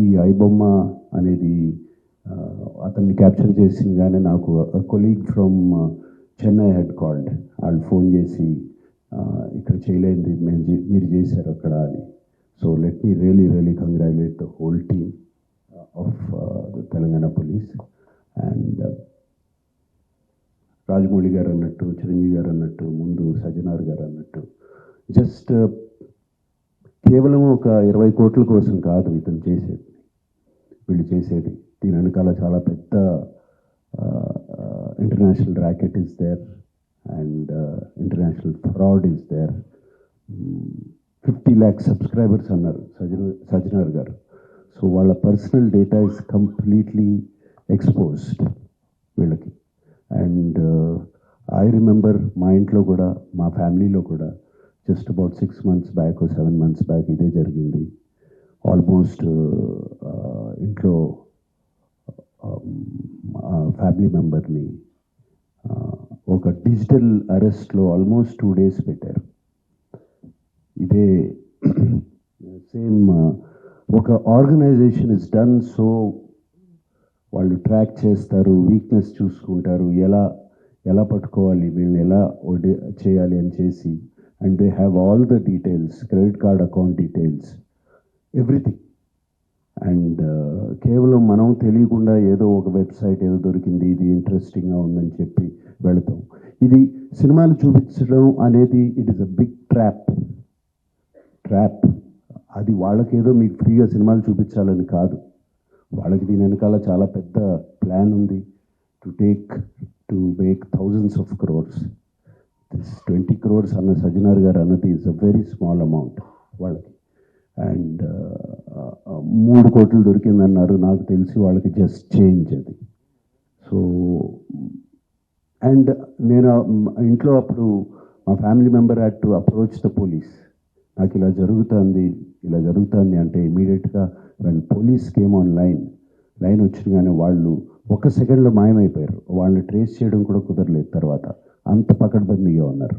ఈ ఐబొమ్మ అనేది అతన్ని క్యాప్చర్ చేసిందిగానే నాకు colleague from Chennai head called. వాళ్ళు ఫోన్ చేసి ఇక్కడ చేయలేంది మీరు చేశారు అక్కడ అని. So let me really congratulate the whole team of Telangana police. And Rajamouli గారు అన్నట్టు, చిరంజీవి గారు అన్నట్టు, ముందు సజ్జనార్ గారు అన్నట్టు, జస్ట్ కేవలం ఒక 20 కోట్ల కోసం కాదు ఇతను చేసేది, వీళ్ళు చేసేది. దీని వెనకాల చాలా పెద్ద international racket is there and international fraud is there. 50 lakh subscribers అన్నారు సజ్జనార్ గారు. సో వాళ్ళ personal data is completely exposed వీళ్ళకి. అండ్ ఐ రిమెంబర్ మా ఇంట్లో కూడా, మా ఫ్యామిలీలో కూడా just about 6 months back, 7 months back ఇదే జరిగింది. ఆల్మోస్ట్ ఇంట్లో ఫ్యామిలీ మెంబర్ని ఒక డిజిటల్ అరెస్ట్లో ఆల్మోస్ట్ 2 days పెట్టారు. ఇదే సేమ్ ఒక ఆర్గనైజేషన్ ఇస్ డన్. సో వాళ్ళు ట్రాక్ చేస్తారు, వీక్నెస్ చూసుకుంటారు, ఎలా పట్టుకోవాలి, వీళ్ళని ఎలా చేయాలి అని చేసి. And they have all the details, credit card account details, everything. And కేవలం మనం తెలియకుండా ఏదో ఒక వెబ్సైట్ ఏదో దొరికింది, ఇది ఇంట్రెస్టింగ్గా ఉందని చెప్పి వెళతాం. ఇది సినిమాలు చూపించడం అనేది it is a big trap. అది వాళ్ళకేదో మీకు ఫ్రీగా సినిమాలు చూపించాలని కాదు, వాళ్ళకి దీని వెనకాల చాలా పెద్ద ప్లాన్ ఉంది. To make thousands of crores. This 20 crores అన్న సజ్జనార్ గారు అన్నది is a very small amount వాళ్ళకి. అండ్ 3 కోట్లు దొరికిందన్నారు, నాకు తెలిసి వాళ్ళకి జస్ట్ చేంజ్ అది. సో అండ్ నేను ఇంట్లో అప్పుడు మా family member had to approach the police. నాకు ఇలా జరుగుతుంది అంటే ఇమీడియట్గా when police came on line వచ్చినగానే వాళ్ళు 1 సెకండ్లో మాయమైపోయారు. వాళ్ళని ట్రేస్ చేయడం కూడా కుదరలేదు తర్వాత, అంత పకడ్బందీగా ఉన్నారు.